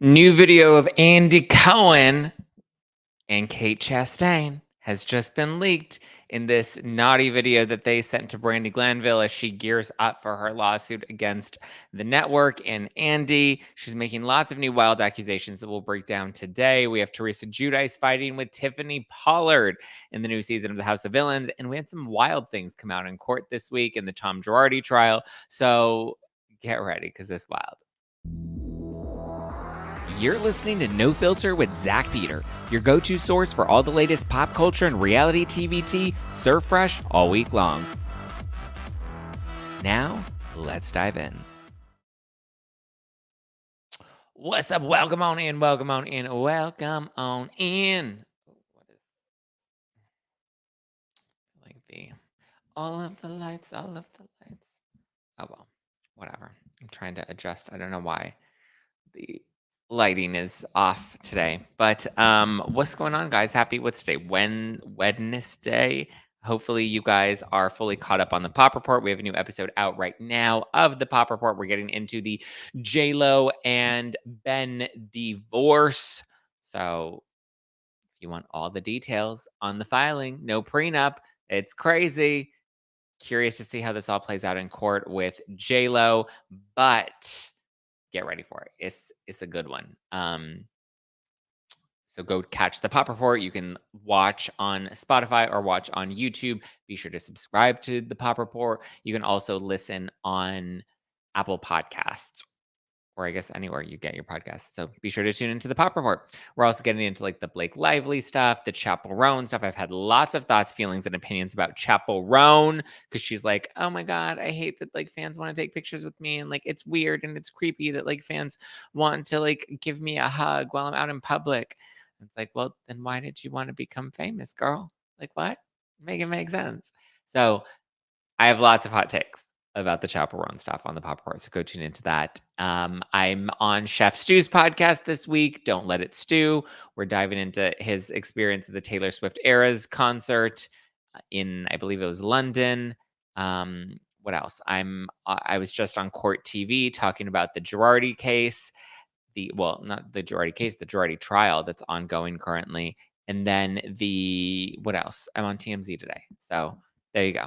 New video of Andy Cohen and Kate Chastain has just been leaked in this naughty video that they sent to Brandi Glanville as she gears up for her lawsuit against the network and Andy. She's making lots of new wild accusations that we'll break down today. We have Teresa Giudice fighting with Tiffany Pollard in the new season of The House of Villains, and we had some wild things come out in court this week in the Tom Girardi trial. So get ready because it's wild. You're listening to No Filter with Zach Peter, your go-to source for all the latest pop culture and reality TV served fresh all week long. Now, let's dive in. What's up? Welcome on in, welcome on in, welcome on in. What is like the all of the lights, all of the lights. Oh well, whatever. I'm trying to adjust. I don't know why the lighting is off today, but what's going on, guys? Happy what's today? Wednesday. Hopefully you guys are fully caught up on the Pop Report. We have a new episode out right now of the Pop Report. We're getting into the J-Lo and Ben divorce. So if you want all the details on the filing, no prenup, it's crazy. Curious to see how this all plays out in court with J-Lo, but get ready for it. It's a good one. So go catch the Pop Report. You can watch on Spotify or watch on YouTube. Be sure to subscribe to the Pop Report. You can also listen on Apple Podcasts, or I guess anywhere you get your podcasts. So be sure to tune into the Pop Report. We're also getting into like the Blake Lively stuff, the Chappell Roan stuff. I've had lots of thoughts, feelings, and opinions about Chappell Roan because she's like, oh my God, I hate that like fans want to take pictures with me. And like it's weird and it's creepy that like fans want to like give me a hug while I'm out in public. It's like, well, then why did you want to become famous, girl? Like what? Make it make sense. So I have lots of hot takes about the Chappell Roan stuff on the Pop Report, so go tune into that. I'm on Chef Stew's podcast this week, Don't Let It Stew. We're diving into his experience at the Taylor Swift Eras concert in, I believe it was London. What else? I was just on Court TV talking about the Girardi case, not the Girardi case, the Girardi trial that's ongoing currently. And then what else? I'm on TMZ today. So there you go.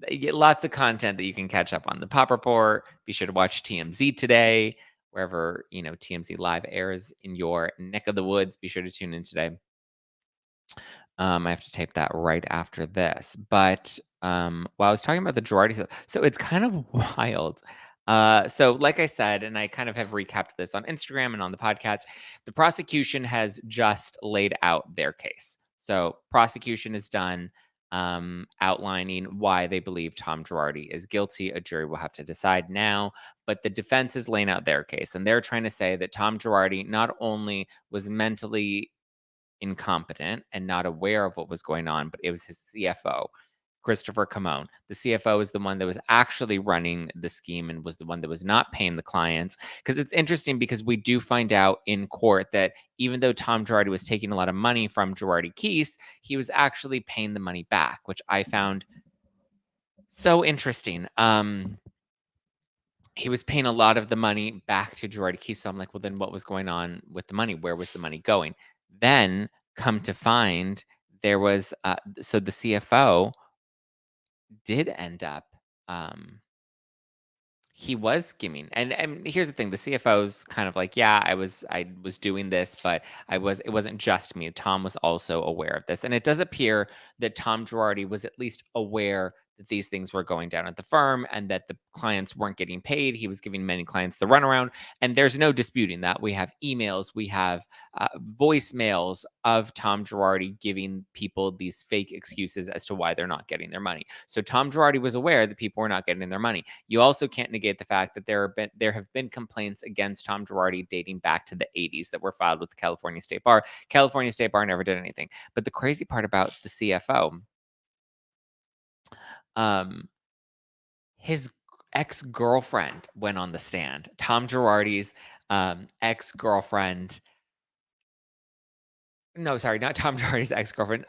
You get lots of content that you can catch up on the Pop Report. Be sure to watch TMZ today, wherever TMZ Live airs in your neck of the woods. Be sure to tune in today. I have to tape that right after this. But while I was talking about the Girardi stuff, so it's kind of wild. So like I said, and I kind of have recapped this on Instagram and on the podcast, the prosecution has just laid out their case. So prosecution is done outlining why they believe Tom Girardi is guilty. A jury will have to decide now, but the defense is laying out their case, and they're trying to say that Tom Girardi not only was mentally incompetent and not aware of what was going on, but it was his CFO, Christopher Cohen. The CFO is the one that was actually running the scheme and was the one that was not paying the clients. Because it's interesting because we do find out in court that even though Tom Girardi was taking a lot of money from Girardi Keese, he was actually paying the money back, which I found so interesting. He was paying a lot of the money back to Girardi Keese. So I'm like, well, then what was going on with the money? Where was the money going? Then come to find there was, so the CFO did end up, he was skimming. And here's the thing, the CFO's kind of like, yeah, I was doing this, but it wasn't just me. Tom was also aware of this. And it does appear that Tom Girardi was at least aware that these things were going down at the firm and that the clients weren't getting paid. He was giving many clients the runaround. And there's no disputing that. We have emails, we have voicemails of Tom Girardi giving people these fake excuses as to why they're not getting their money. So Tom Girardi was aware that people were not getting their money. You also can't negate the fact that there have been complaints against Tom Girardi dating back to the 80s that were filed with the California State Bar. California State Bar never did anything. But the crazy part about the CFO, his ex-girlfriend went on the stand. Tom Girardi's ex-girlfriend. No, sorry, not Tom Girardi's ex-girlfriend.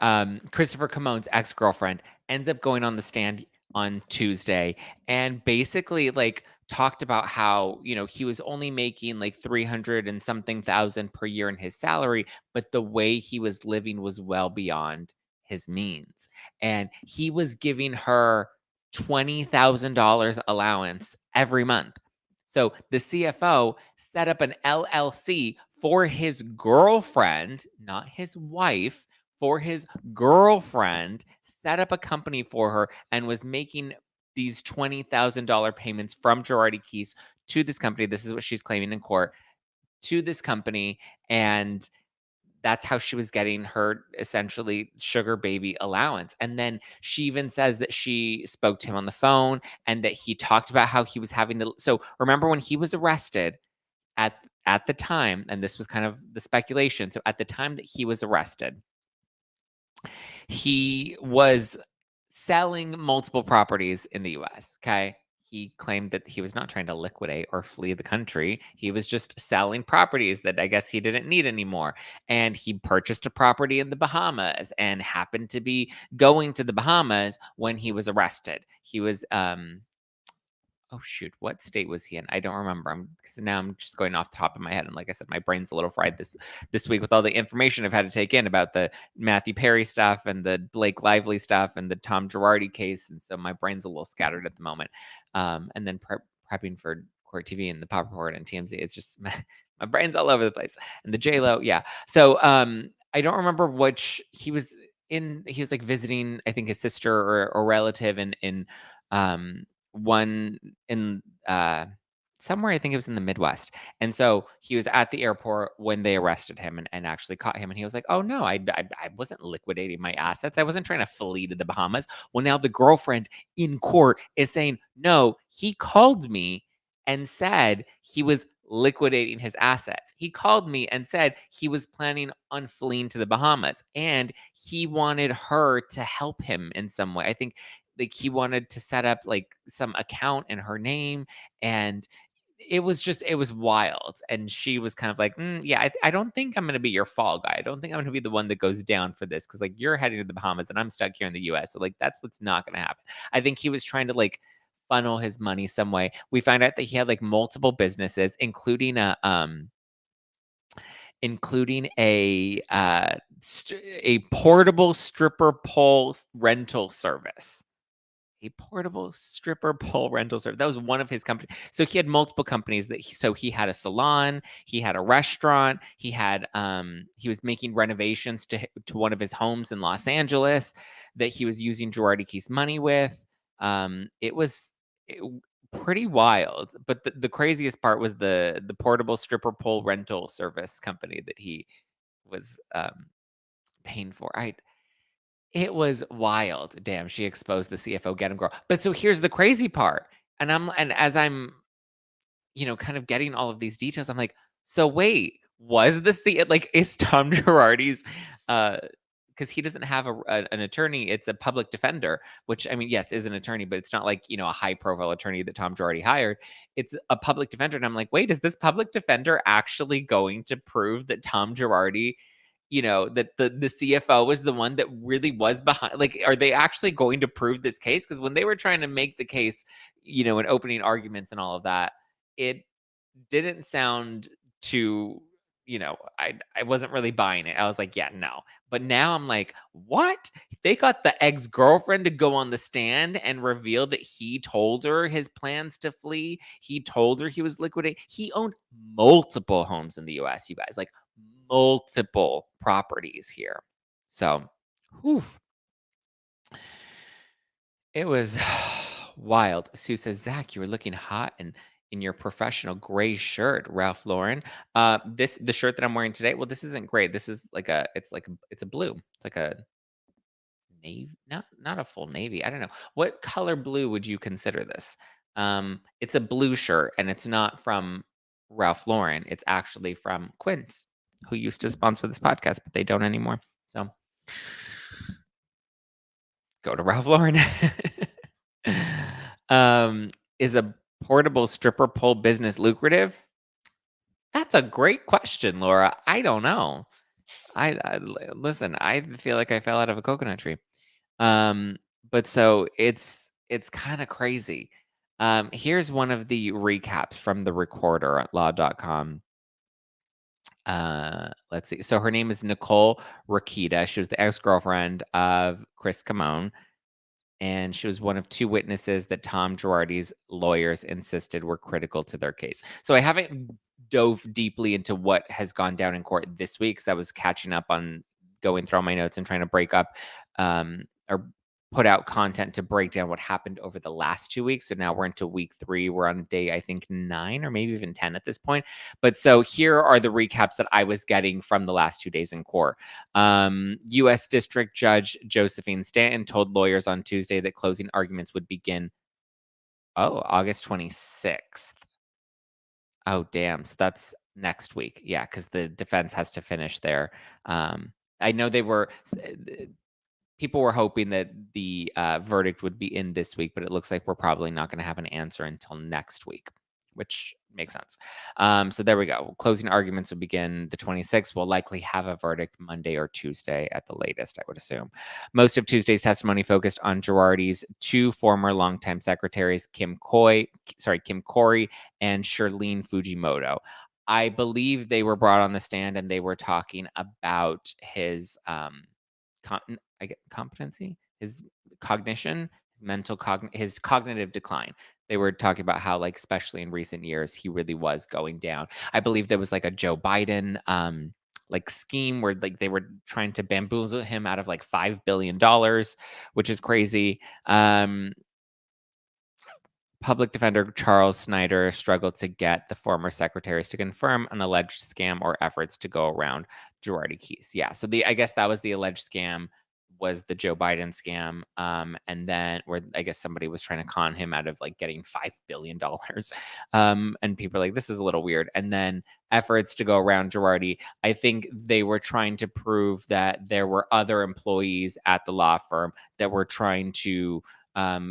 Christopher Cohen's ex-girlfriend ends up going on the stand on Tuesday and basically like talked about how, he was only making like 300 and something thousand per year in his salary, but the way he was living was well beyond his means. And he was giving her $20,000 allowance every month. So the CFO set up an LLC for his girlfriend, not his wife, for his girlfriend, set up a company for her and was making these $20,000 payments from Girardi Keys to this company. This is what she's claiming in court, to this company. And that's how she was getting her essentially sugar baby allowance. And then she even says that she spoke to him on the phone and that he talked about how he was having to. So remember when he was arrested at the time, and this was kind of the speculation. So at the time that he was arrested, he was selling multiple properties in the US, okay? He claimed that he was not trying to liquidate or flee the country. He was just selling properties that I guess he didn't need anymore. And he purchased a property in the Bahamas and happened to be going to the Bahamas when he was arrested. He was oh shoot, what state was he in? I don't remember. Because now I'm just going off the top of my head, and like I said, my brain's a little fried this week with all the information I've had to take in about the Matthew Perry stuff and the Blake Lively stuff and the Tom Girardi case, and so my brain's a little scattered at the moment. And then prepping for Court TV and the Pop Report and TMZ, it's just my brain's all over the place. And the J Lo, yeah. So I don't remember which he was in. He was like visiting, I think, his sister or relative in one in somewhere, I think it was in the Midwest. And so he was at the airport when they arrested him and actually caught him. And he was like, oh no, I wasn't liquidating my assets. I wasn't trying to flee to the Bahamas. Well, now the girlfriend in court is saying, no, he called me and said he was liquidating his assets. He called me and said he was planning on fleeing to the Bahamas and he wanted her to help him in some way. I think like he wanted to set up like some account in her name, and it was wild. And she was kind of like, yeah, I don't think I'm gonna be your fall guy. I don't think I'm gonna be the one that goes down for this because like you're heading to the Bahamas and I'm stuck here in the US. So like that's what's not gonna happen. I think he was trying to like funnel his money some way. We found out that he had like multiple businesses, including a portable stripper pole rental service. A portable stripper pole rental service. That was one of his companies. So he had multiple companies so he had a salon, he had a restaurant, he was making renovations to one of his homes in Los Angeles that he was using Girardi Keys money with. It was pretty wild. But the craziest part was the portable stripper pole rental service company that he was paying for. It was wild. Damn, she exposed the CFO, get him girl. But so here's the crazy part. And as I'm, kind of getting all of these details, I'm like, so wait, was the like is Tom Girardi's because he doesn't have an attorney, it's a public defender, which I mean, yes, is an attorney, but it's not like, a high profile attorney that Tom Girardi hired. It's a public defender. And I'm like, wait, is this public defender actually going to prove that Tom Girardi that the CFO was the one that really was behind, like, are they actually going to prove this case? Because when they were trying to make the case, in opening arguments and all of that, it didn't sound too, I wasn't really buying it. I was like, yeah, no. But now I'm like, what? They got the ex-girlfriend to go on the stand and reveal that he told her his plans to flee. He told her he was liquidating. He owned multiple homes in the US, you guys, like multiple properties here. So, whew, it was wild. Sue says, Zach, you were looking hot and in your professional gray shirt, Ralph Lauren. The shirt that I'm wearing today. Well, this isn't gray. This is it's a blue. It's like a navy, not a full navy. I don't know what color blue would you consider this. It's a blue shirt, and it's not from Ralph Lauren. It's actually from Quince, who used to sponsor this podcast, but they don't anymore. So go to Ralph Lauren. Is a portable stripper pole business lucrative? That's a great question, Laura. I don't know. Listen. I feel like I fell out of a coconut tree. But so It's kinda crazy. Here's one of the recaps from the Recorder at law.com. Let's see. So her name is Nicole Rakita. She was the ex-girlfriend of Chris Camone, and she was one of two witnesses that Tom Girardi's lawyers insisted were critical to their case. So I haven't dove deeply into what has gone down in court this week because I was catching up on going through all my notes and trying to break up or put out content to break down what happened over the last 2 weeks. So now we're into week 3. We're on day, I think, 9 or maybe even 10 at this point. But so here are the recaps that I was getting from the last 2 days in court. U.S. District Judge Josephine Stanton told lawyers on Tuesday that closing arguments would begin, August 26th. Oh, damn. So that's next week. Yeah, because the defense has to finish their. I know people were hoping that the verdict would be in this week, but it looks like we're probably not going to have an answer until next week, which makes sense. So there we go. Closing arguments will begin the 26th. We'll likely have a verdict Monday or Tuesday at the latest, I would assume. Most of Tuesday's testimony focused on Girardi's two former longtime secretaries, Kim Corey and Shirlene Fujimoto. I believe they were brought on the stand and they were talking about his competency, his cognition, his cognitive decline. They were talking about how, like, especially in recent years, he really was going down. I believe there was like a Joe Biden like scheme where like they were trying to bamboozle him out of like $5 billion, which is crazy. Public defender Charles Snyder struggled to get the former secretaries to confirm an alleged scam or efforts to go around Girardi keys. Yeah, so I guess that was the alleged scam, was the Joe Biden scam, and then where I guess somebody was trying to con him out of like getting $5 billion, and people are like, this is a little weird. And then efforts to go around Girardi. I think they were trying to prove that there were other employees at the law firm that were trying to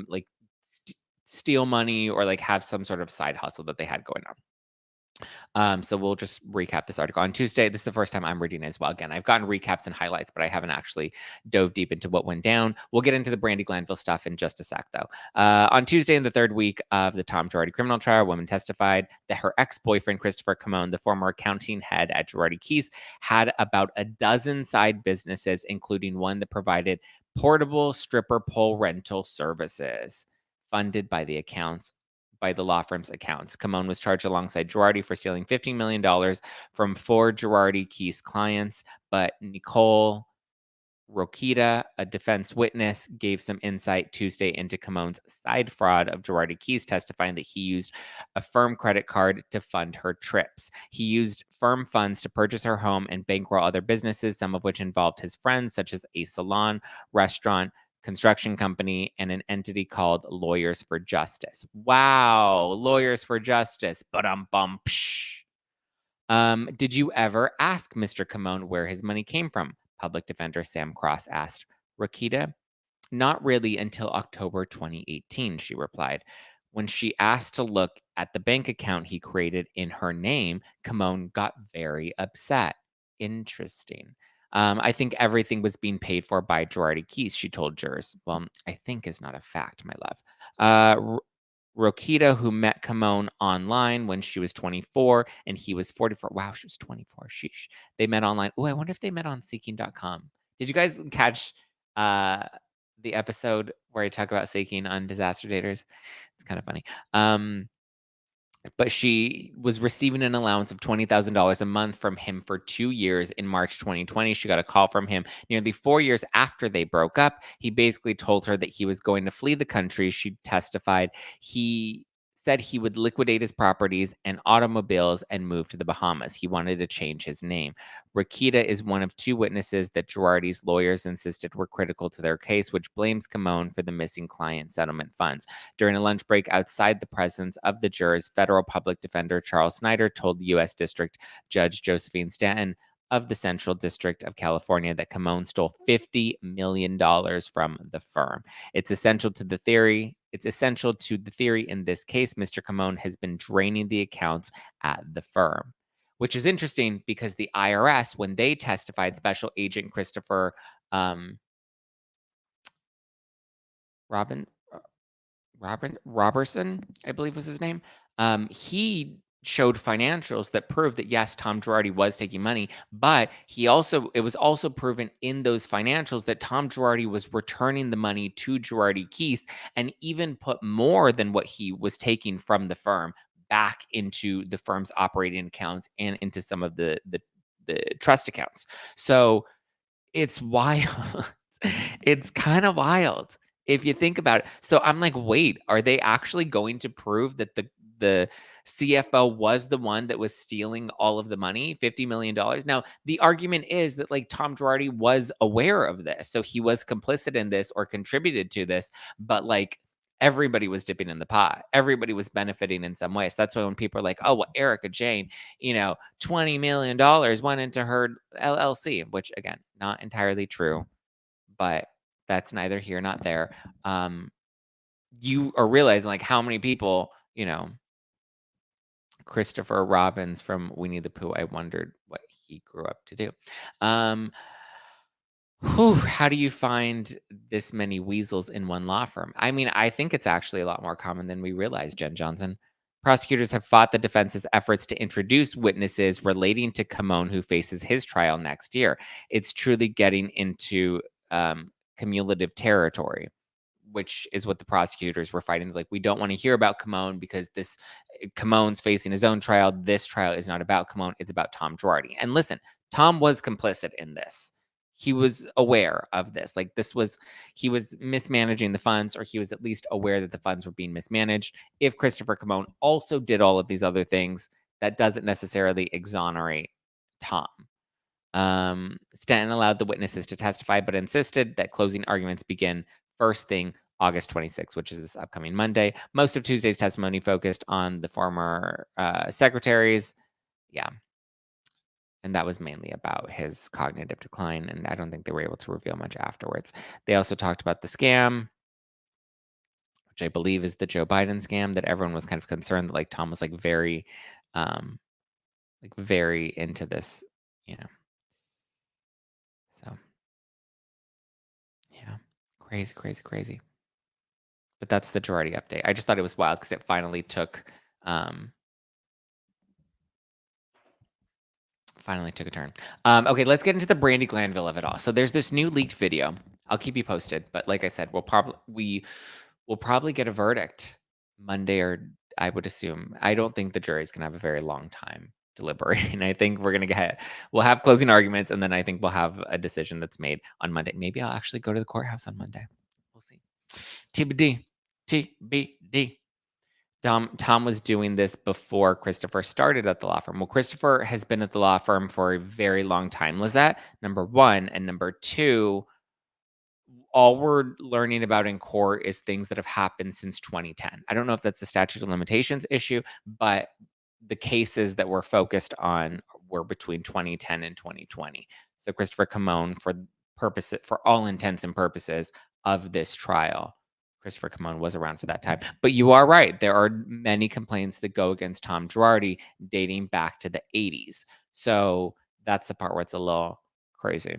like steal money or like have some sort of side hustle that they had going on. So we'll just recap this article on Tuesday. This is the first time I'm reading it as well. Again, I've gotten recaps and highlights, but I haven't actually dove deep into what went down. We'll get into the Brandi Glanville stuff in just a sec, though. On Tuesday, in the third week of the Tom Girardi criminal trial, a woman testified that her ex-boyfriend, Christopher Camone, the former accounting head at Girardi Keys, had about a dozen side businesses, including one that provided portable stripper pole rental services funded by the law firm's accounts. Camone was charged alongside Girardi for stealing $15 million from 4 Girardi Keys clients, but Nicole Rokita, a defense witness, gave some insight Tuesday into Camone's side fraud of Girardi Keys, testifying that he used a firm credit card to fund her trips. He used firm funds to purchase her home and bankroll other businesses, some of which involved his friends, such as a salon, restaurant, construction company, and an entity called Lawyers for Justice. Wow, Lawyers for Justice. Ba-dum-bum. Psh. Did you ever ask Mr. Camone where his money came from? Public defender Sam Cross asked. Rakita, not really until October 2018, she replied. When she asked to look at the bank account he created in her name, Camone got very upset. Interesting. I think everything was being paid for by Girardi Keys, she told jurors. Well, I think is not a fact, my love. Rokita, who met Camone online when she was 24 and he was 44. Wow, she was 24. Sheesh. They met online. Oh, I wonder if they met on seeking.com. Did you guys catch uh, the episode where I talk about seeking on disaster daters? It's kind of funny. But she was receiving an allowance of $20,000 a month from him for 2 years. In March 2020, she got a call from him nearly 4 years after they broke up. He basically told her that he was going to flee the country. She testified he said he would liquidate his properties and automobiles and move to the Bahamas. He wanted to change his name. Rakita is one of 2 witnesses that Girardi's lawyers insisted were critical to their case, which blames Camone for the missing client settlement funds. During a lunch break outside the presence of the jurors, federal public defender Charles Snyder told U.S. District Judge Josephine Stanton of the Central District of California that Camone stole $50 million from the firm. It's essential to the theory in this case. Mr. Camone has been draining the accounts at the firm, which is interesting because the IRS, when they testified, Special Agent Christopher Robin Robertson, I believe was his name. He showed financials that proved that yes, Tom Girardi was taking money, but it was also proven in those financials that Tom Girardi was returning the money to Girardi Keese and even put more than what he was taking from the firm back into the firm's operating accounts and into some of the trust accounts. So it's wild. It's kinda wild if you think about it. So I'm like, "Wait, are they actually going to prove that the CFO was the one that was stealing all of the money, $50 million?" Now, the argument is that, like, Tom Girardi was aware of this, so he was complicit in this or contributed to this, but, like, everybody was dipping in the pot. Everybody was benefiting in some way. So that's why when people are like, "Oh, well, Erica Jane, $20 million went into her LLC," which again, not entirely true, but that's neither here nor there. Um, you are realizing like how many people, Christopher Robbins from Winnie the Pooh, I wondered what he grew up to do. Um, how do you find this many weasels in one law firm? I mean, I think it's actually a lot more common than we realize, Jen Johnson. Prosecutors have fought the defense's efforts to introduce witnesses relating to Cohen, who faces his trial next year. It's truly getting into cumulative territory, which is what the prosecutors were fighting. Like, we don't want to hear about Cohen because Cohen's facing his own trial. This trial is not about Cohen; it's about Tom Girardi. And listen, Tom was complicit in this. He was aware of this. Like, he was mismanaging the funds, or he was at least aware that the funds were being mismanaged. If Christopher Cohen also did all of these other things, that doesn't necessarily exonerate Tom. Stanton allowed the witnesses to testify, but insisted that closing arguments begin first thing August 26th, which is this upcoming Monday. Most of Tuesday's testimony focused on the former secretaries. Yeah. And that was mainly about his cognitive decline. And I don't think they were able to reveal much afterwards. They also talked about the scam, which I believe is the Joe Biden scam that everyone was kind of concerned that like Tom was um, very into this, you know. So yeah, crazy, crazy, crazy. But that's the Girardi update. I just thought it was wild because it um, finally took a turn. Okay, let's get into the Brandi Glanville of it all. So there's this new leaked video. I'll keep you posted, but like I said, we'll probably get a verdict Monday, or I would assume. I don't think the jury's gonna have a very long time deliberating. I think we'll have closing arguments, and then I think we'll have a decision that's made on Monday. Maybe I'll actually go to the courthouse on Monday. We'll see. TBD. TBD. Tom was doing this before Christopher started at the law firm. Well, Christopher has been at the law firm for a very long time, Lizette, number one. And number two, all we're learning about in court is things that have happened since 2010. I don't know if that's a statute of limitations issue, but the cases that we're focused on were between 2010 and 2020. So Christopher Cohen, for all intents and purposes of this trial, Christopher Cohen was around for that time. But you are right. There are many complaints that go against Tom Girardi dating back to the 80s. So that's the part where it's a little crazy.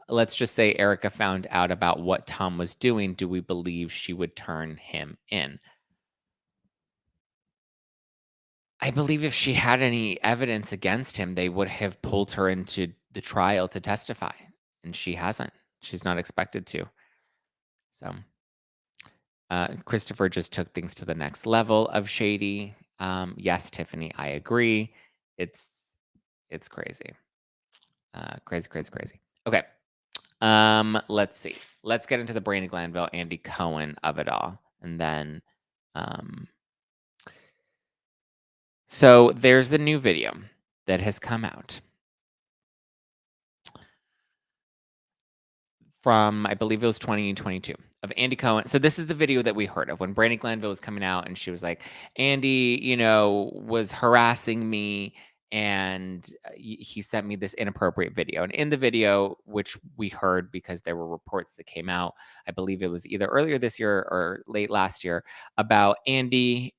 Let's just say Erica found out about what Tom was doing. Do we believe she would turn him in? I believe if she had any evidence against him, they would have pulled her into the trial to testify, and she hasn't. She's not expected to. So, Christopher just took things to the next level of shady. Yes, Tiffany, I agree. It's it's crazy. Crazy, crazy, crazy. Okay. Let's see. Let's get into the Brandi Glanville, Andy Cohen of it all, and then um, so there's the new video that has come out from, I believe it was 2022, of Andy Cohen. So this is the video that we heard of when Brandi Glanville was coming out, and she was like, Andy, was harassing me, and he sent me this inappropriate video. And in the video, which we heard because there were reports that came out, I believe it was either earlier this year or late last year, about Andy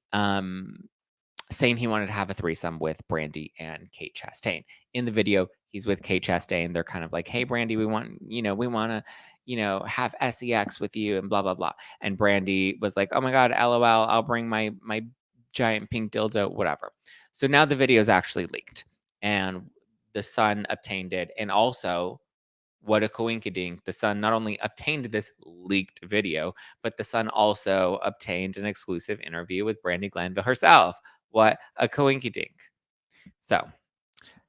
saying he wanted to have a threesome with Brandi and Kate Chastain. In the video, he's with Kate Chastain. They're kind of like, "Hey, Brandi, we want to, have sex with you," and blah blah blah. And Brandi was like, "Oh my god, lol, I'll bring my giant pink dildo, whatever." So now the video is actually leaked, and the Sun obtained it, and also, what a coinkydink. The Sun not only obtained this leaked video, but the Sun also obtained an exclusive interview with Brandi Glanville herself. What a coinkydink. So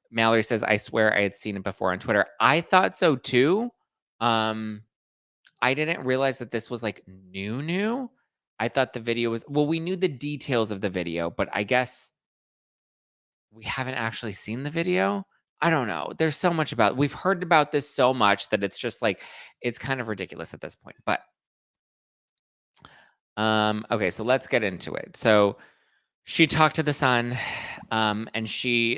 Mallory says, I swear I had seen it before on Twitter. I thought so too. Um, I didn't realize that this was like new. I thought the video was, well, we knew the details of the video, but I guess we haven't actually seen the video. I don't know. There's so much about, we've heard about this so much that it's just like, it's kind of ridiculous at this point. But okay, so let's get into it. So she talked to the Sun, and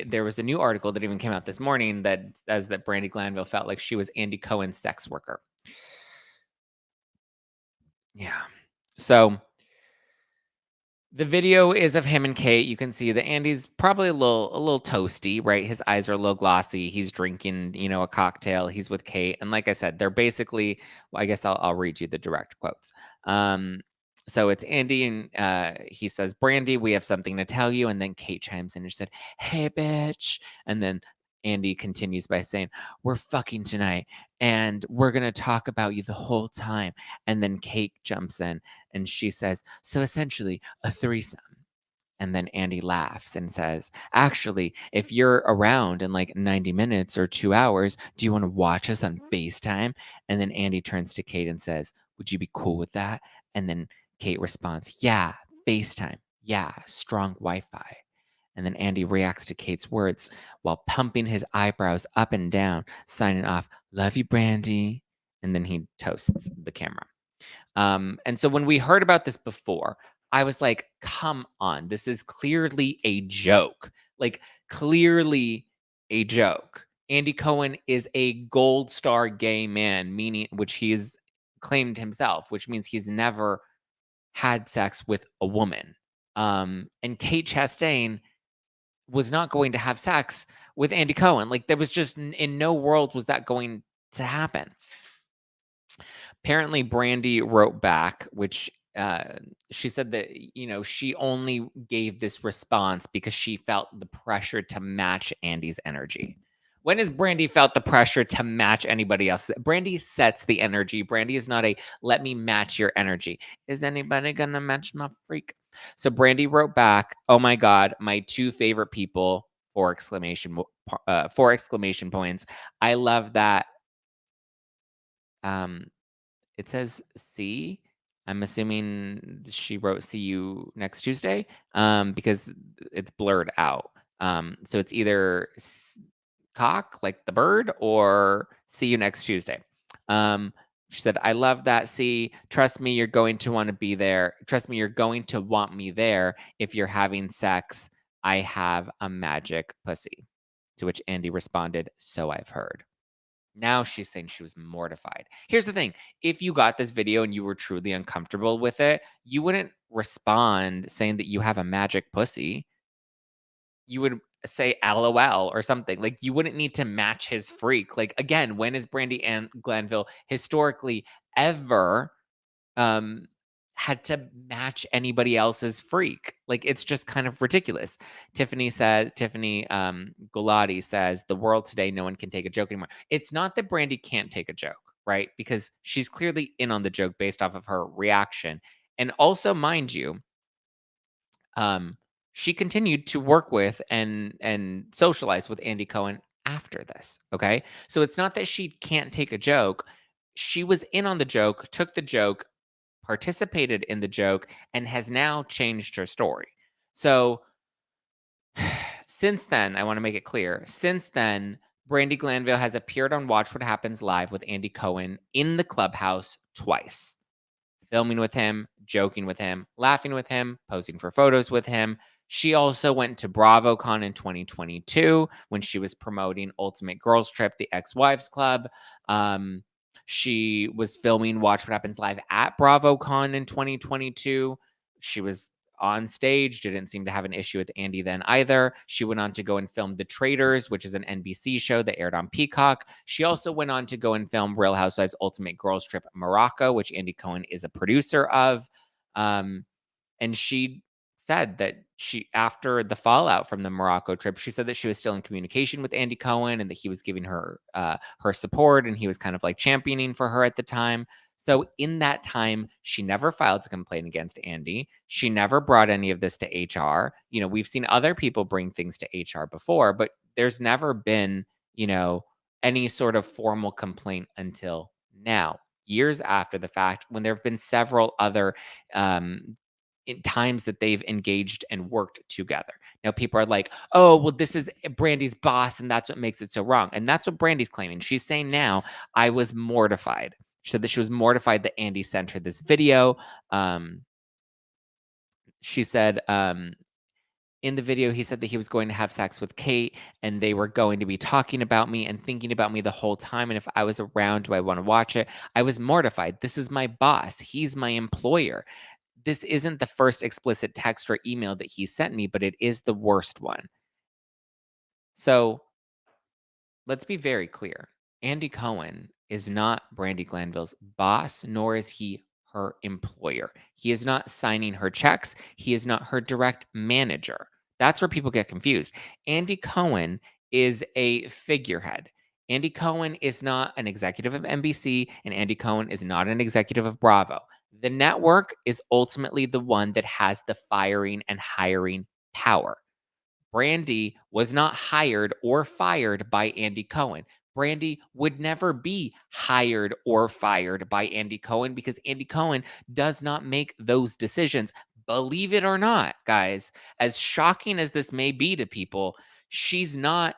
there was a new article that even came out this morning that says that Brandi Glanville felt like she was Andy Cohen's sex worker. Yeah. So the video is of him and Kate. You can see that Andy's probably a little toasty, right? His eyes are a little glossy. He's drinking, a cocktail. He's with Kate, and like I said, they're basically. Well, I guess I'll read you the direct quotes. So it's Andy, and he says, "Brandi, we have something to tell you." And then Kate chimes in and she said, "Hey, bitch," and then Andy continues by saying, "We're fucking tonight, and we're gonna talk about you the whole time." And then Kate jumps in and she says, "So essentially, a threesome." And then Andy laughs and says, "Actually, if you're around in like 90 minutes or 2 hours, do you want to watch us on FaceTime?" And then Andy turns to Kate and says, "Would you be cool with that?" And then Kate responds, "Yeah, FaceTime. Yeah, strong Wi Fi." And then Andy reacts to Kate's words while pumping his eyebrows up and down, signing off, "Love you, Brandi." And then he toasts the camera. And so when we heard about this before, I was like, come on, this is clearly a joke. Like, clearly a joke. Andy Cohen is a gold star gay man, meaning which he has claimed himself, which means he's never had sex with a woman. And Kate Chastain was not going to have sex with Andy Cohen. Like, there was just in no world was that going to happen. Apparently, Brandi wrote back, which she said that she only gave this response because she felt the pressure to match Andy's energy. When has Brandi felt the pressure to match anybody else? Brandi sets the energy. Brandi is not a let me match your energy. Is anybody gonna match my freak? So Brandi wrote back, "Oh my god, my two favorite people!" Four exclamation points. I love that. Um, it says see. I'm assuming she wrote "see you next Tuesday," because it's blurred out. So it's either cock, like the bird, or "see you next Tuesday." She said, "I love that. See, trust me, you're going to want to be there. Trust me, you're going to want me there if you're having sex. I have a magic pussy." To which Andy responded, "So I've heard." Now she's saying she was mortified. Here's the thing. If you got this video and you were truly uncomfortable with it, you wouldn't respond saying that you have a magic pussy. You would say LOL or something. Like, you wouldn't need to match his freak. Like, again, when is Brandi and Glanville historically ever um had to match anybody else's freak? Like, it's just kind of ridiculous. Tiffany Giudice says, "The world today, no one can take a joke anymore." It's not that Brandi can't take a joke, right? Because she's clearly in on the joke based off of her reaction. And also, mind you, um she continued to work with and socialize with Andy Cohen after this. Okay, so it's not that she can't take a joke. She was in on the joke, took the joke, participated in the joke, and has now changed her story. So since then, I want to make it clear, since then, Brandi Glanville has appeared on Watch What Happens Live with Andy Cohen in the clubhouse twice, filming with him, joking with him, laughing with him, posing for photos with him. She also went to BravoCon in 2022 when she was promoting Ultimate Girls Trip, the Ex-Wives Club. She was filming Watch What Happens Live at BravoCon in 2022. She was on stage. Didn't seem to have an issue with Andy then either. She went on to go and film The Traitors, which is an NBC show that aired on Peacock. She also went on to go and film Real Housewives Ultimate Girls Trip Morocco, which Andy Cohen is a producer of. And she said that after the fallout from the Morocco trip, she said that she was still in communication with Andy Cohen and that he was giving her her support and he was kind of like championing for her at the time. So in that time, she never filed a complaint against Andy. She never brought any of this to HR. We've seen other people bring things to HR before, but there's never been, any sort of formal complaint until now, years after the fact, when there have been several other in times that they've engaged and worked together. Now, people are like, oh, well, this is Brandi's boss, and that's what makes it so wrong. And that's what Brandi's claiming. She's saying now, I was mortified. She said that she was mortified that Andy sent her this video. She said, in the video, he said that he was going to have sex with Kate and they were going to be talking about me and thinking about me the whole time. And if I was around, do I want to watch it? I was mortified. This is my boss. He's my employer. This isn't the first explicit text or email that he sent me, but it is the worst one. So let's be very clear. Andy Cohen is not Brandi Glanville's boss, nor is he her employer. He is not signing her checks. He is not her direct manager. That's where people get confused. Andy Cohen is a figurehead. Andy Cohen is not an executive of NBC, and Andy Cohen is not an executive of Bravo. The network is ultimately the one that has the firing and hiring power. Brandi was not hired or fired by Andy Cohen. Brandi would never be hired or fired by Andy Cohen because Andy Cohen does not make those decisions. Believe it or not, guys, as shocking as this may be to people, she's not,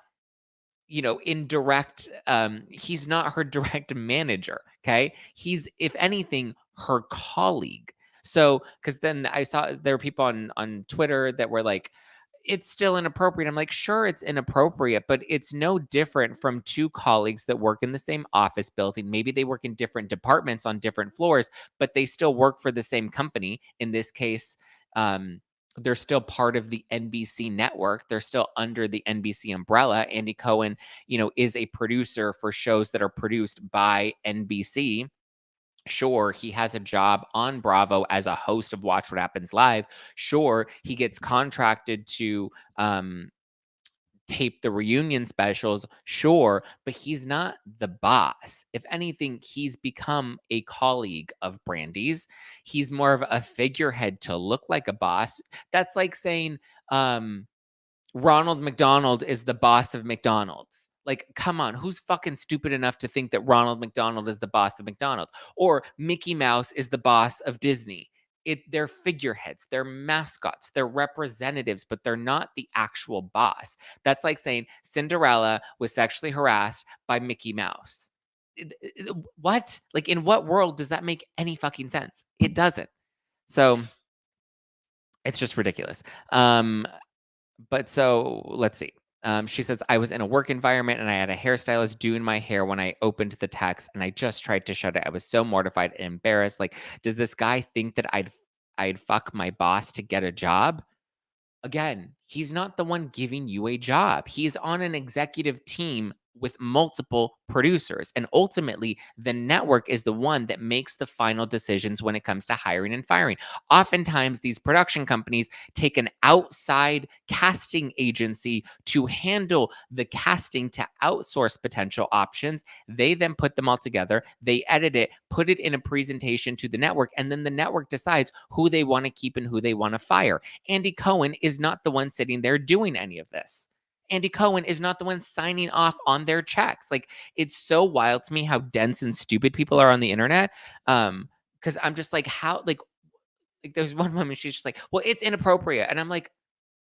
in direct, he's not her direct manager. Okay. He's, if anything, her colleague. So, because then I saw there were people on Twitter that were like, it's still inappropriate. I'm like, sure, it's inappropriate, but it's no different from two colleagues that work in the same office building. Maybe they work in different departments on different floors, but they still work for the same company. In this case, they're still part of the NBC network. They're still under the NBC umbrella. Andy Cohen, is a producer for shows that are produced by NBC. Sure, he has a job on Bravo as a host of Watch What Happens Live. Sure, he gets contracted to tape the reunion specials. Sure, but he's not the boss. If anything, he's become a colleague of Brandi's. He's more of a figurehead to look like a boss. That's like saying, Ronald McDonald is the boss of McDonald's. Like, come on, who's fucking stupid enough to think that Ronald McDonald is the boss of McDonald's? Or Mickey Mouse is the boss of Disney? They're figureheads, they're mascots, they're representatives, but they're not the actual boss. That's like saying Cinderella was sexually harassed by Mickey Mouse. What? Like, in what world does that make any fucking sense? It doesn't. So it's just ridiculous. But so let's see. She says, I was in a work environment and I had a hairstylist doing my hair when I opened the text and I just tried to shut it. I was so mortified and embarrassed. Like, does this guy think that I'd fuck my boss to get a job? Again, he's not the one giving you a job. He's on an executive team with multiple producers. And ultimately, the network is the one that makes the final decisions when it comes to hiring and firing. Oftentimes, these production companies take an outside casting agency to handle the casting to outsource potential options. They then put them all together, they edit it, put it in a presentation to the network, and then the network decides who they want to keep and who they want to fire. Andy Cohen is not the one sitting there doing any of this. Andy Cohen is not the one signing off on their checks. Like, it's so wild to me how dense and stupid people are on the internet. Because I'm just like, how, like there's one woman, she's just like, well, it's inappropriate. And I'm like,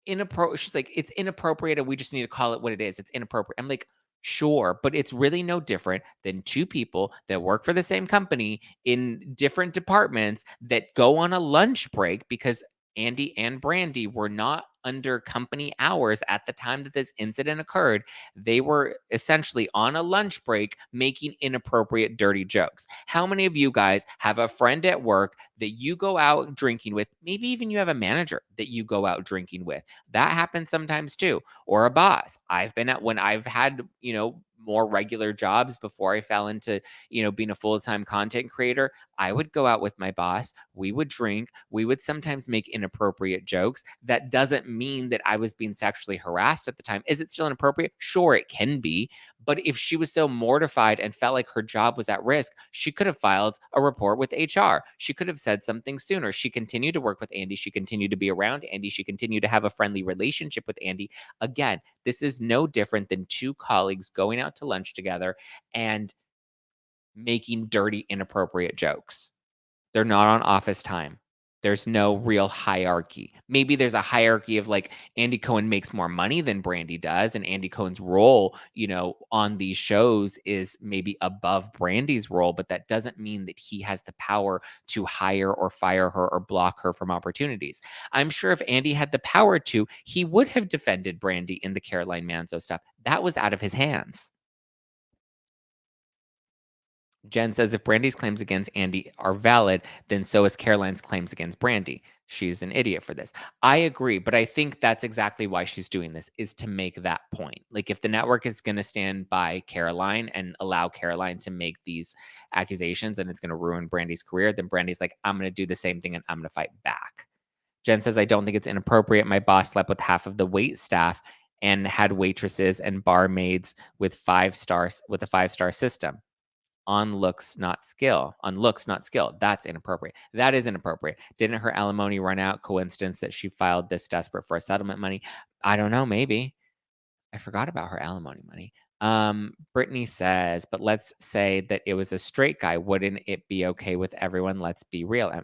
she's like, it's inappropriate and we just need to call it what it is. It's inappropriate. I'm like, sure, but it's really no different than two people that work for the same company in different departments that go on a lunch break because Andy and Brandi were not under company hours at the time that this incident occurred. They were essentially on a lunch break making inappropriate, dirty jokes. How many of you guys have a friend at work that you go out drinking with? Maybe even you have a manager that you go out drinking with. That happens sometimes too, or a boss. I've been at when I've had, more regular jobs before I fell into, being a full-time content creator. I would go out with my boss. We would drink. We would sometimes make inappropriate jokes. That doesn't mean that I was being sexually harassed at the time. Is it still inappropriate? Sure, it can be. But if she was so mortified and felt like her job was at risk, she could have filed a report with HR. She could have said something sooner. She continued to work with Andy. She continued to be around Andy. She continued to have a friendly relationship with Andy. Again, this is no different than two colleagues going out to lunch together and making dirty, inappropriate jokes. They're not on office time. There's no real hierarchy. Maybe there's a hierarchy of like Andy Cohen makes more money than Brandi does, and Andy Cohen's role, on these shows is maybe above Brandi's role, but that doesn't mean that he has the power to hire or fire her or block her from opportunities. I'm sure if Andy had the power to, he would have defended Brandi in the Caroline Manzo stuff. That was out of his hands. Jen says if Brandi's claims against Andy are valid, then so is Caroline's claims against Brandi. She's an idiot for this. I agree, but I think that's exactly why she's doing this, is to make that point. Like if the network is going to stand by Caroline and allow Caroline to make these accusations and it's going to ruin Brandi's career, then Brandi's like, I'm going to do the same thing and I'm going to fight back. Jen says, I don't think it's inappropriate. My boss slept with half of the wait staff and had waitresses and barmaids with a 5-star system. On looks, not skill. On looks, not skill. That's inappropriate. That is inappropriate. Didn't her alimony run out? Coincidence that she filed this desperate for a settlement money? I don't know. Maybe. I forgot about her alimony money. Brittany says, but let's say that it was a straight guy. Wouldn't it be okay with everyone? Let's be real.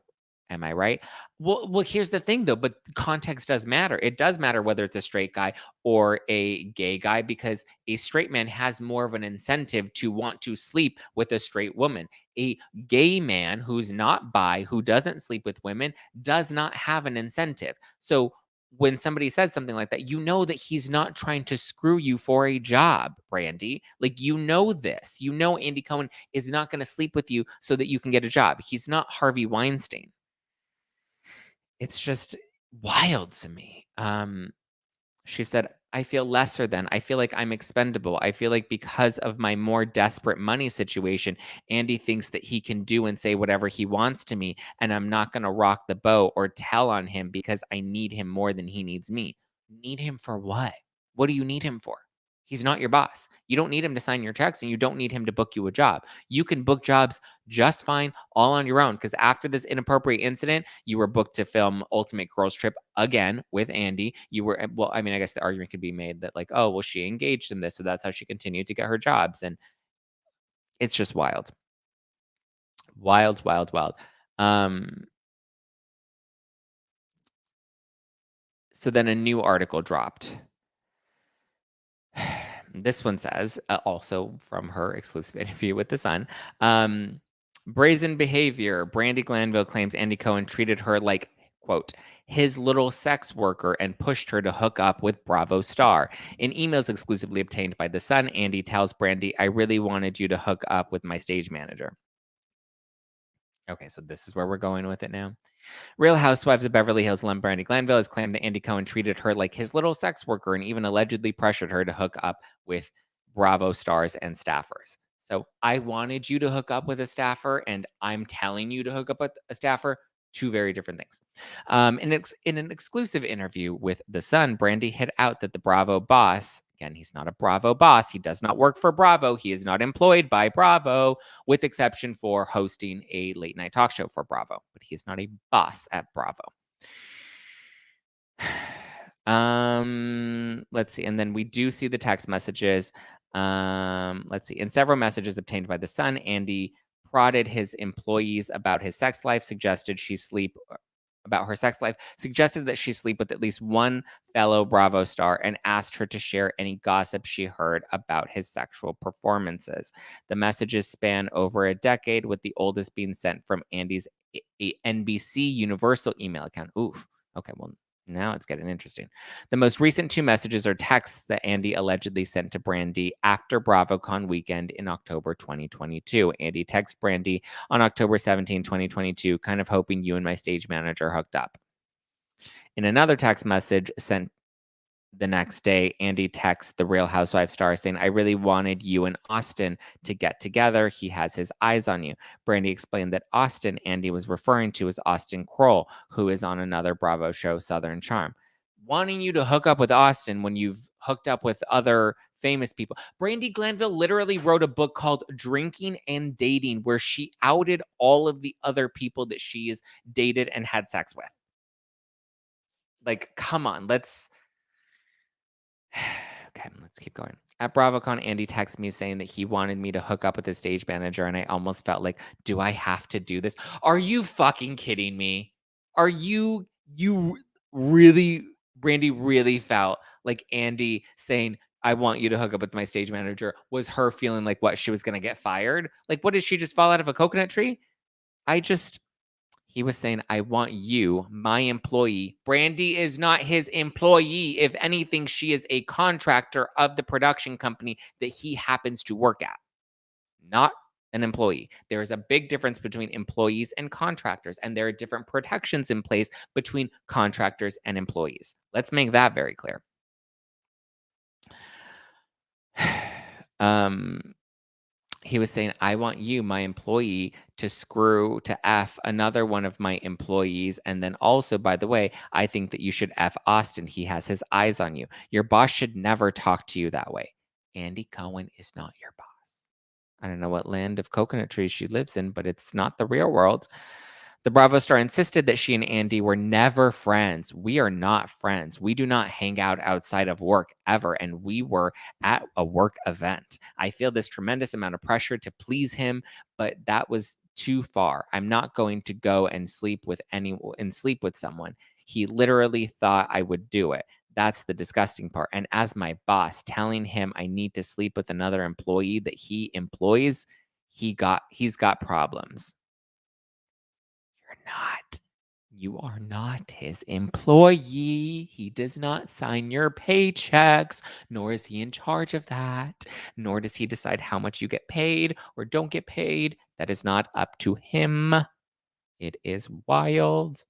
Am I right? Well, here's the thing though, but context does matter. It does matter whether it's a straight guy or a gay guy because a straight man has more of an incentive to want to sleep with a straight woman. A gay man who's not bi, who doesn't sleep with women, does not have an incentive. So when somebody says something like that, you know that he's not trying to screw you for a job, Brandi. Like, you know this. You know Andy Cohen is not going to sleep with you so that you can get a job. He's not Harvey Weinstein. It's just wild to me. She said, I feel lesser than. I feel like I'm expendable. I feel like because of my more desperate money situation, Andy thinks that he can do and say whatever he wants to me, and I'm not going to rock the boat or tell on him because I need him more than he needs me. Need him for what? What do you need him for? He's not your boss. You don't need him to sign your checks and you don't need him to book you a job. You can book jobs just fine all on your own because after this inappropriate incident, you were booked to film Ultimate Girls Trip again with Andy. You were, well, I mean, I guess the argument could be made that, like, oh, well, she engaged in this. So that's how she continued to get her jobs. And it's just wild. Wild, wild, wild. So then a new article dropped. This one says, also from her exclusive interview with The Sun, brazen behavior. Brandi Glanville claims Andy Cohen treated her like, quote, his little sex worker and pushed her to hook up with Bravo star. In emails exclusively obtained by The Sun, Andy tells Brandi, I really wanted you to hook up with my stage manager. Okay, so this is where we're going with it now. Real Housewives of Beverly Hills alum Brandi Glanville has claimed that Andy Cohen treated her like his little sex worker and even allegedly pressured her to hook up with Bravo stars and staffers. So I wanted you to hook up with a staffer, and I'm telling you to hook up with a staffer. Two very different things. In an exclusive interview with The Sun, Brandi hit out that the Bravo boss, again, he's not a Bravo boss. He does not work for Bravo. He is not employed by Bravo, with exception for hosting a late night talk show for Bravo. But he is not a boss at Bravo. Let's see. And then we do see the text messages. Let's see. In several messages obtained by The Sun, Andy prodded his employees about his sex life, suggested she sleep about her sex life, suggested that she sleep with at least one fellow Bravo star, and asked her to share any gossip she heard about his sexual performances. The messages span over a decade, with the oldest being sent from Andy's NBC Universal email account. Oof. Okay, well, Now it's getting interesting. The most recent two messages are texts that Andy allegedly sent to Brandi after BravoCon weekend in October 2022. Andy texts Brandi on October 17, 2022, kind of hoping you and my stage manager hooked up. In another text message sent the next day, Andy texts the Real Housewives star saying, I really wanted you and Austin to get together. He has his eyes on you. Brandi explained that Austin Andy was referring to as Austin Kroll, who is on another Bravo show, Southern Charm. Wanting you to hook up with Austin when you've hooked up with other famous people. Brandi Glanville literally wrote a book called Drinking and Dating, where she outed all of the other people that she has dated and had sex with. Like, come on, let's okay, let's keep going. At BravoCon, Andy texted me saying that he wanted me to hook up with his stage manager, and I almost felt like, do I have to do this? Are you fucking kidding me? Are you really, Brandi really felt like Andy saying, I want you to hook up with my stage manager was her feeling like what, she was gonna get fired? Like, what, did she just fall out of a coconut tree? I just He was saying, I want you, my employee. Brandi is not his employee. If anything, she is a contractor of the production company that he happens to work at, not an employee. There is a big difference between employees and contractors, and there are different protections in place between contractors and employees. Let's make that very clear. He was saying, I want you, my employee, to F another one of my employees. And then also, by the way, I think that you should F Austin. He has his eyes on you. Your boss should never talk to you that way. Andy Cohen is not your boss. I don't know what land of coconut trees she lives in, but it's not the real world. The Bravo star insisted that she and Andy were never friends. We are not friends. We do not hang out outside of work ever. And we were at a work event. I feel this tremendous amount of pressure to please him, but that was too far. I'm not going to go and sleep with someone. He literally thought I would do it. That's the disgusting part. And as my boss, telling him I need to sleep with another employee that he employs, he's got problems. You are not his employee. He does not sign your paychecks, nor is he in charge of that, nor does he decide how much you get paid or don't get paid. That is not up to him. It is wild.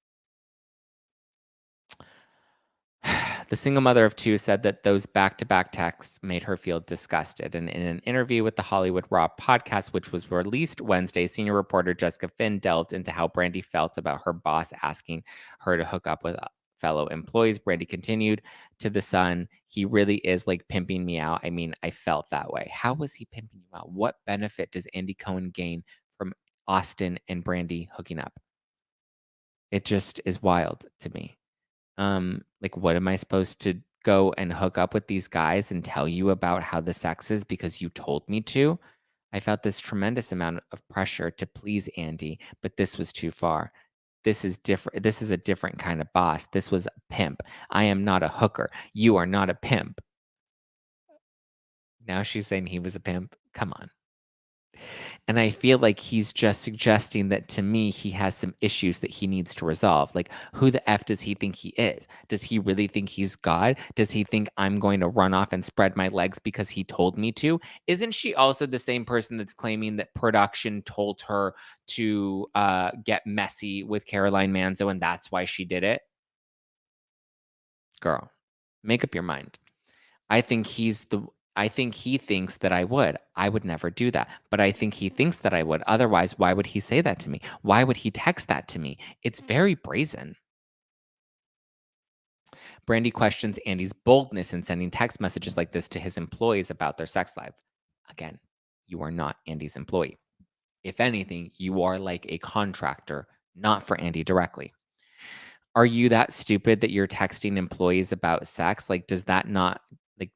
The single mother of two said that those back-to-back texts made her feel disgusted. And in an interview with the Hollywood Raw podcast, which was released Wednesday, senior reporter Jessica Finn delved into how Brandi felt about her boss asking her to hook up with fellow employees. Brandi continued to The Sun, he really is like pimping me out. I mean, I felt that way. How was he pimping you out? What benefit does Andy Cohen gain from Austin and Brandi hooking up? It just is wild to me. Like, what am I supposed to go and hook up with these guys and tell you about how the sex is because you told me to? I felt this tremendous amount of pressure to please Andy, but this was too far. This is different. This is a different kind of boss. This was a pimp. I am not a hooker. You are not a pimp. Now she's saying he was a pimp. Come on. And I feel like he's just suggesting that to me, he has some issues that he needs to resolve. Like, who the F does he think he is? Does he really think he's God? Does he think I'm going to run off and spread my legs because he told me to? Isn't she also the same person that's claiming that production told her to get messy with Caroline Manzo and that's why she did it? Girl, make up your mind. I think he thinks that I would. I would never do that. But I think he thinks that I would. Otherwise, why would he say that to me? Why would he text that to me? It's very brazen. Brandi questions Andy's boldness in sending text messages like this to his employees about their sex life. Again, you are not Andy's employee. If anything, you are like a contractor, not for Andy directly. Are you that stupid that you're texting employees about sex? Like, does that not, like,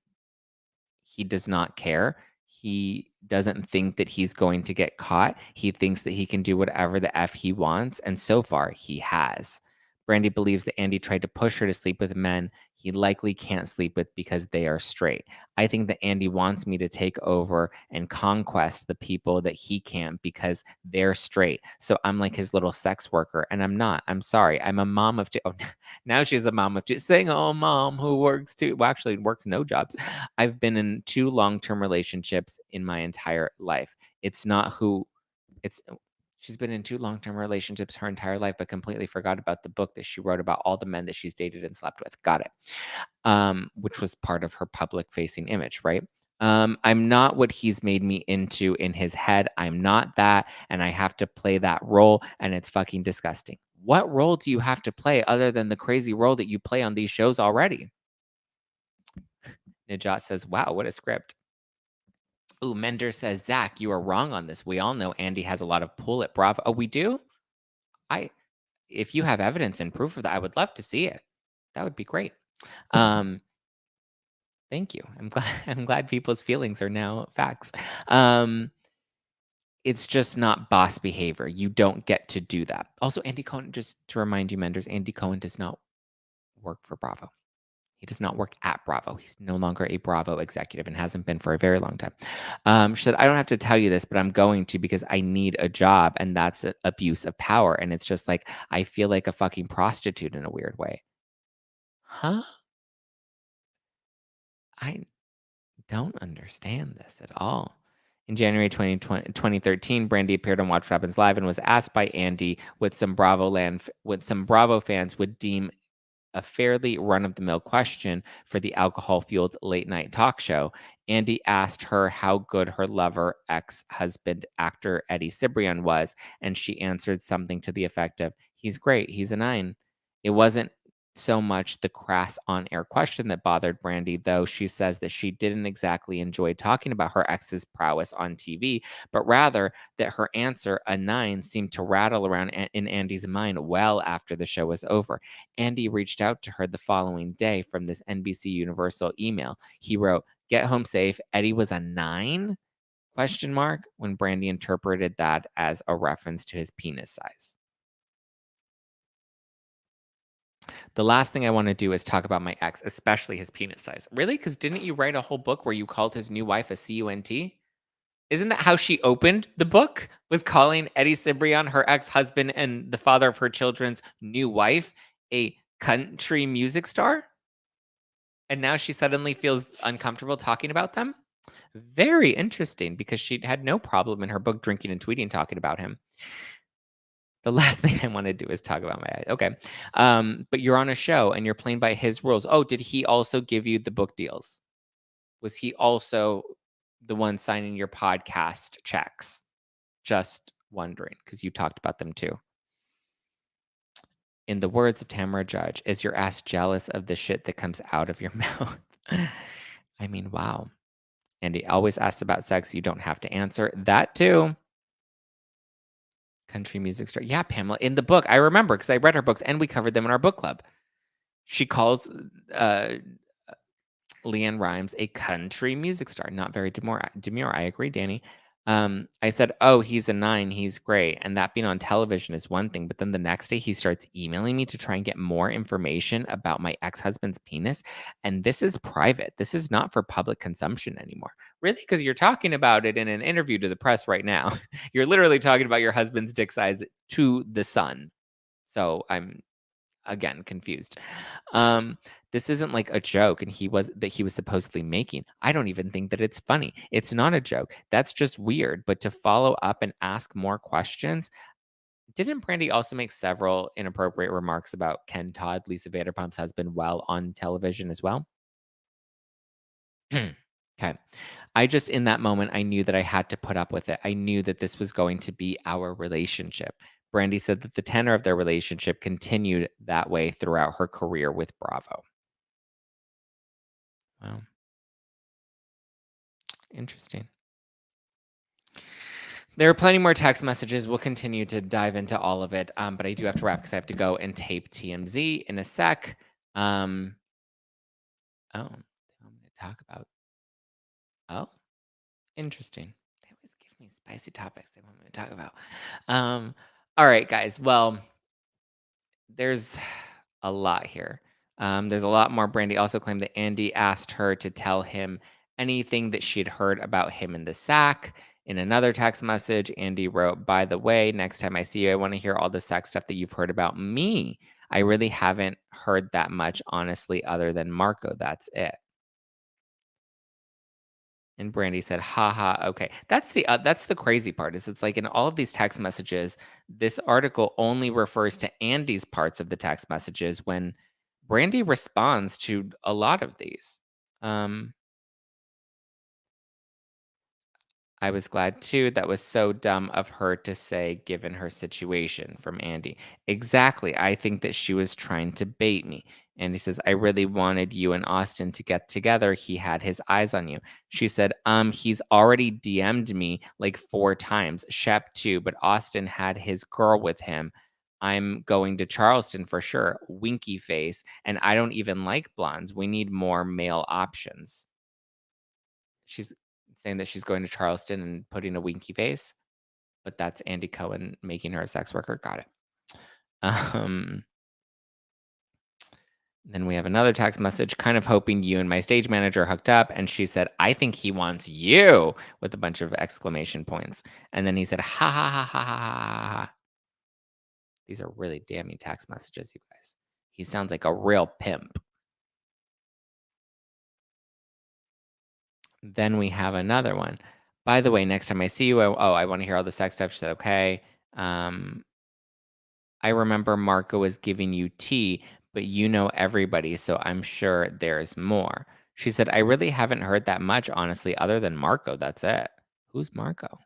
he does not care. He doesn't think that he's going to get caught. He thinks that he can do whatever the F he wants. And so far, he has. Brandi believes that Andy tried to push her to sleep with men he likely can't sleep with because they are straight. I think that Andy wants me to take over and conquest the people that he can't because they're straight. So I'm like his little sex worker, and I'm not. I'm sorry. I'm a mom of two. Oh, now she's a mom of two. Saying, oh, mom who works two. Well, actually, works no jobs. I've been in 2 long-term relationships in my entire life. It's not who it's she's been in 2 long-term relationships her entire life, but completely forgot about the book that she wrote about all the men that she's dated and slept with. Got it. Which was part of her public-facing image, right? I'm not what he's made me into in his head. I'm not that, and I have to play that role, and it's fucking disgusting. What role do you have to play other than the crazy role that you play on these shows already? Najat says, wow, what a script. Ooh, Mender says, Zach, you are wrong on this. We all know Andy has a lot of pull at Bravo. Oh, we do? I If you have evidence and proof of that, I would love to see it. That would be great. Thank you. I'm glad I'm glad people's feelings are now facts. It's just not boss behavior. You don't get to do that. Also, Andy Cohen, just to remind you, Menders, Andy Cohen does not work for Bravo. He does not work at Bravo. He's no longer a Bravo executive and hasn't been for a very long time. She said, I don't have to tell you this, but I'm going to because I need a job. And that's abuse of power. And it's just like, I feel like a fucking prostitute in a weird way. Huh? I don't understand this at all. In January 2013, Brandi appeared on Watch What Happens Live and was asked by Andy what some Bravo fans would deem a fairly run-of-the-mill question for the alcohol-fueled late-night talk show. Andy asked her how good her lover, ex-husband actor Eddie Cibrian was, and she answered something to the effect of, he's great, he's a 9. It wasn't so much the crass on-air question that bothered Brandi, though she says that she didn't exactly enjoy talking about her ex's prowess on TV, but rather that her answer, a 9, seemed to rattle around in Andy's mind well after the show was over. Andy reached out to her the following day from this NBC Universal email. He wrote, "Get home safe. Eddie was a 9?" Question mark, when Brandi interpreted that as a reference to his penis size. The last thing I want to do is talk about my ex, especially his penis size. Really? Because didn't you write a whole book where you called his new wife a cunt? Isn't that how she opened the book? Was calling Eddie Cibrian, her ex-husband and the father of her children's new wife, a country music star? And now she suddenly feels uncomfortable talking about them? Very interesting because she had no problem in her book drinking and tweeting talking about him. The last thing I want to do is talk about my okay. But you're on a show and you're playing by his rules. Oh, did he also give you the book deals? Was he also the one signing your podcast checks? Just wondering because you talked about them too. In the words of Tamara Judge, is your ass jealous of the shit that comes out of your mouth? I mean, wow. And he always asks about sex. You don't have to answer that too. Country music star. Yeah, Pamela. In the book, I remember because I read her books and we covered them in our book club. She calls uh, Leanne Rimes a country music star. Not very demure. I agree, Danny. I said, oh, he's a 9. He's great. And that being on television is one thing. But then the next day, he starts emailing me to try and get more information about my ex-husband's penis. And this is private. This is not for public consumption anymore. Really? Because you're talking about it in an interview to the press right now. You're literally talking about your husband's dick size to the sun. So I'm again confused. This isn't like a joke and he was supposedly making. I don't even think that it's funny. It's not a joke. That's just weird. But to follow up and ask more questions, didn't Brandy also make several inappropriate remarks about Ken Todd, Lisa Vanderpump's husband, while on television as well? Okay. I just, in that moment, I knew that I had to put up with it. I knew that this was going to be our relationship. Brandy said that the tenor of their relationship continued that way throughout her career with Bravo. Wow. Interesting. There are plenty more text messages. We'll continue to dive into all of it. But I do have to wrap because I have to go and tape TMZ in a sec. Oh, they want me to talk about. Oh, interesting. They always give me spicy topics they want me to talk about. All right, guys. Well, there's a lot here. There's a lot more. Brandi also claimed that Andy asked her to tell him anything that she'd heard about him in the sack. In another text message, Andy wrote, "By the way, next time I see you, I want to hear all the sack stuff that you've heard about me. I really haven't heard that much, honestly, other than Marco. That's it." And Brandi said, "Ha ha, okay." That's the crazy part is it's like in all of these text messages, this article only refers to Andy's parts of the text messages when Brandi responds to a lot of these. Um I was glad too. That was so dumb of her to say, given her situation from Andy. Exactly. I think that she was trying to bait me. Andy says, I really wanted you and Austin to get together. He had his eyes on you. She said, he's already DM'd me like 4 times. Shep too, but Austin had his girl with him. I'm going to Charleston for sure. Winky face. And I don't even like blondes. We need more male options. She's saying that she's going to Charleston and putting a winky face, but that's Andy Cohen making her a sex worker. Got it. Um, then we have another text message, kind of hoping you and my stage manager hooked up. And she said, I think he wants you with a bunch of exclamation points. And then he said, ha ha ha ha ha ha. Ha. These are really damning text messages, you guys. He sounds like a real pimp. Then we have another one. By the way, next time I see you, I want to hear all the sex stuff. She said, okay. I remember Marco was giving you tea, but you know everybody, so I'm sure there's more. She said, I really haven't heard that much, honestly, other than Marco. That's it. Who's Marco?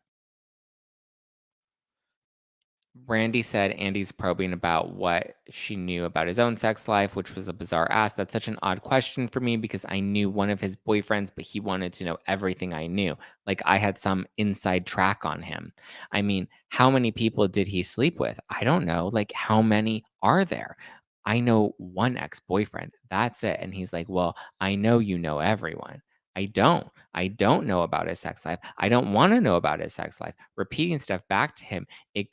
Brandi said Andy's probing about what she knew about his own sex life, which was a bizarre ask. That's such an odd question for me because I knew one of his boyfriends, but he wanted to know everything I knew. Like I had some inside track on him. I mean, how many people did he sleep with? I don't know. Like, how many are there? I know one ex boyfriend. That's it. And he's like, well, I know you know everyone. I don't. I don't know about his sex life. I don't want to know about his sex life. Repeating stuff back to him it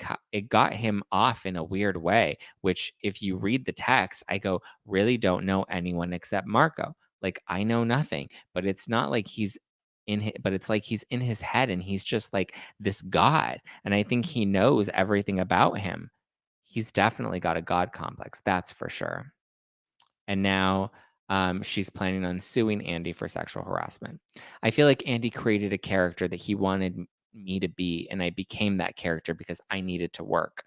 got him off in a weird way, which if you read the text, I go, really don't know anyone except Marco. Like I know nothing, but it's not like he's but it's like he's in his head and he's just like this god. And I think he knows everything about him. He's definitely got a god complex, that's for sure. And now she's planning on suing Andy for sexual harassment. I feel like Andy created a character that he wanted me to be, and I became that character because I needed to work.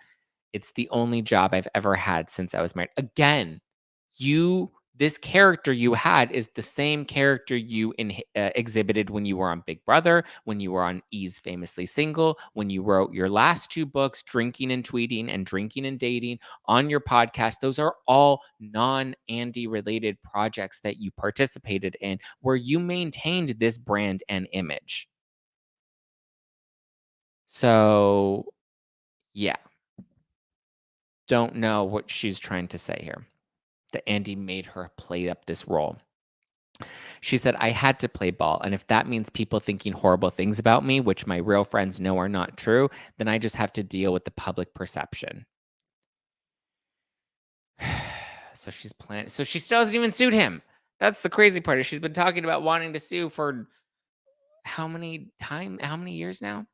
It's the only job I've ever had since I was married. Again, this character you had is the same character you exhibited when you were on Big Brother, when you were on E's Famously Single, when you wrote your last 2 books, Drinking and Tweeting and Drinking and Dating, on your podcast. Those are all non-Andy related projects that you participated in where you maintained this brand and image. So, yeah, don't know what she's trying to say here. That Andy made her play up this role. She said, I had to play ball. And if that means people thinking horrible things about me, which my real friends know are not true, then I just have to deal with the public perception. So she's planning. So she still hasn't even sued him. That's the crazy part. Is she's been talking about wanting to sue for how many years now?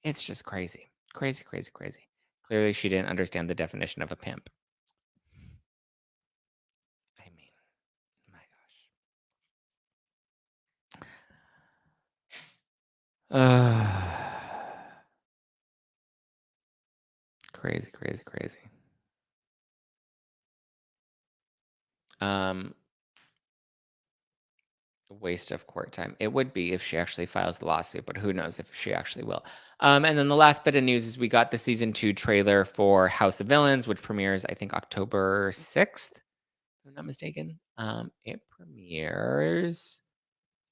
It's just crazy. Crazy, crazy, crazy. Clearly she didn't understand the definition of a pimp. I mean, my gosh. Crazy, crazy, crazy. Um, Waste of court time. It would be if she actually files the lawsuit, but who knows if she actually will. And then the last bit of news is we got the season 2 trailer for House of Villains, which premieres, I think, October 6th, if I'm not mistaken. It premieres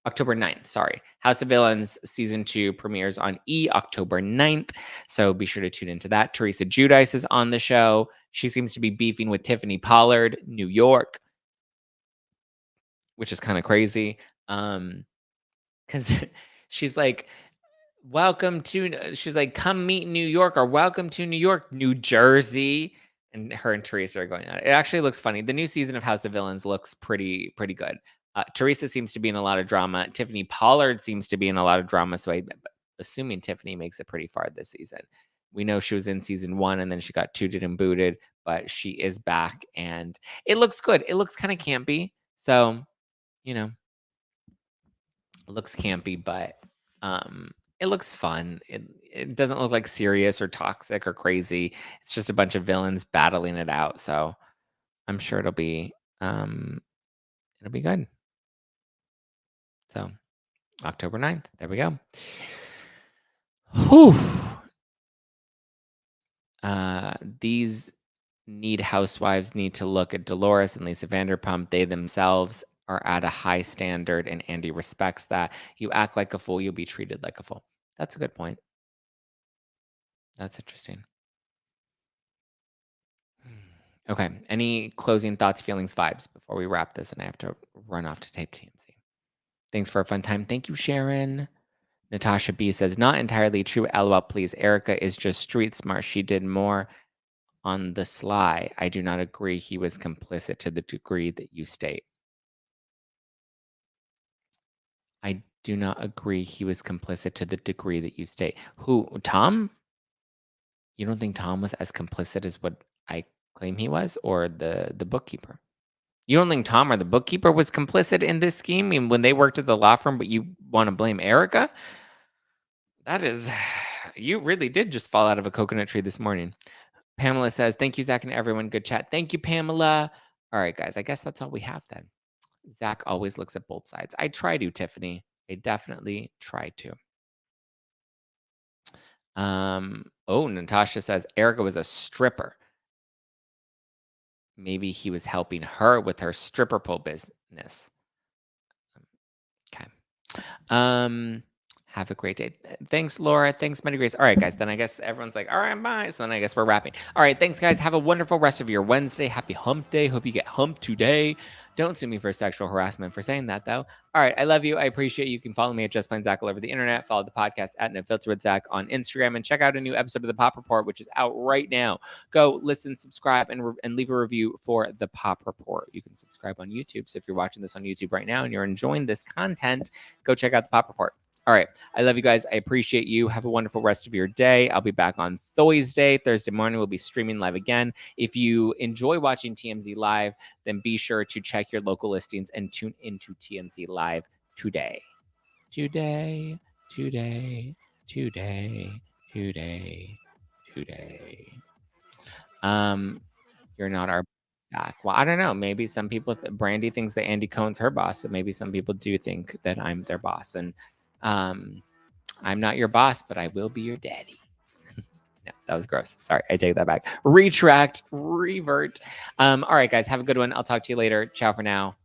October 9th, sorry. House of Villains season 2 premieres on October 9th. So be sure to tune into that. Teresa Giudice is on the show. She seems to be beefing with Tiffany Pollard, New York, which is kind of crazy. Because she's like, welcome to, she's like, come meet New York or welcome to New York, New Jersey. And her and Teresa are going on. It actually looks funny. The new season of House of Villains looks pretty good. Teresa seems to be in a lot of drama. Tiffany Pollard seems to be in a lot of drama. So I'm assuming Tiffany makes it pretty far this season. We know she was in season 1 and then she got tooted and booted, but she is back and it looks good. It looks kind of campy. So, you know, it looks campy, but it looks fun. It doesn't look like serious or toxic or crazy. It's just a bunch of villains battling it out. So I'm sure it'll be good. So October 9th. There we go. Whew. These housewives need to look at Dolores and Lisa Vanderpump. They themselves are at a high standard, and Andy respects that. You act like a fool, you'll be treated like a fool. That's a good point. That's interesting. Okay. Any closing thoughts, feelings, vibes before we wrap this and I have to run off to tape TMZ? Thanks for a fun time. Thank you, Sharon. Natasha B says, not entirely true. LOL, please. Erica is just street smart. She did more on the sly. I do not agree he was complicit to the degree that you state. I do not agree he was complicit to the degree that you state. Who? Tom? You don't think Tom was as complicit as what I claim he was, or the bookkeeper? You don't think Tom or the bookkeeper was complicit in this scheme? I mean, when they worked at the law firm, but you want to blame Erica? That is, you really did just fall out of a coconut tree this morning. Pamela says, thank you, Zach, and everyone. Good chat. Thank you, Pamela. All right, guys, I guess that's all we have then. Zach always looks at both sides. I try to, Tiffany. I definitely try to. Natasha says Erica was a stripper. Maybe he was helping her with her stripper pole business. Okay. Have a great day. Thanks, Laura. Thanks, Many Grace. All right, guys. Then I guess everyone's like, all right, bye. So then I guess we're wrapping. All right. Thanks, guys. Have a wonderful rest of your Wednesday. Happy hump day. Hope you get humped today. Don't sue me for sexual harassment for saying that, though. All right. I love you. I appreciate you. You can follow me at Just Plain Zach all over the internet. Follow the podcast at No Filter with Zach on Instagram and check out a new episode of the Pop Report, which is out right now. Go listen, subscribe, and leave a review for the Pop Report. You can subscribe on YouTube. So if you're watching this on YouTube right now and you're enjoying this content, go check out the Pop Report. All right. I love you guys. I appreciate you. Have a wonderful rest of your day. I'll be back on Thursday morning. We'll be streaming live again. If you enjoy watching TMZ Live, then be sure to check your local listings and tune into TMZ Live today. Today. You're not our back. Well, I don't know. Maybe some people, Brandi thinks that Andy Cohen's her boss. So maybe some people do think that I'm their boss. And I'm not your boss, but I will be your daddy. No, that was gross. Sorry, I take that back. Retract, revert. All right, guys, have a good one. I'll talk to you later. Ciao for now.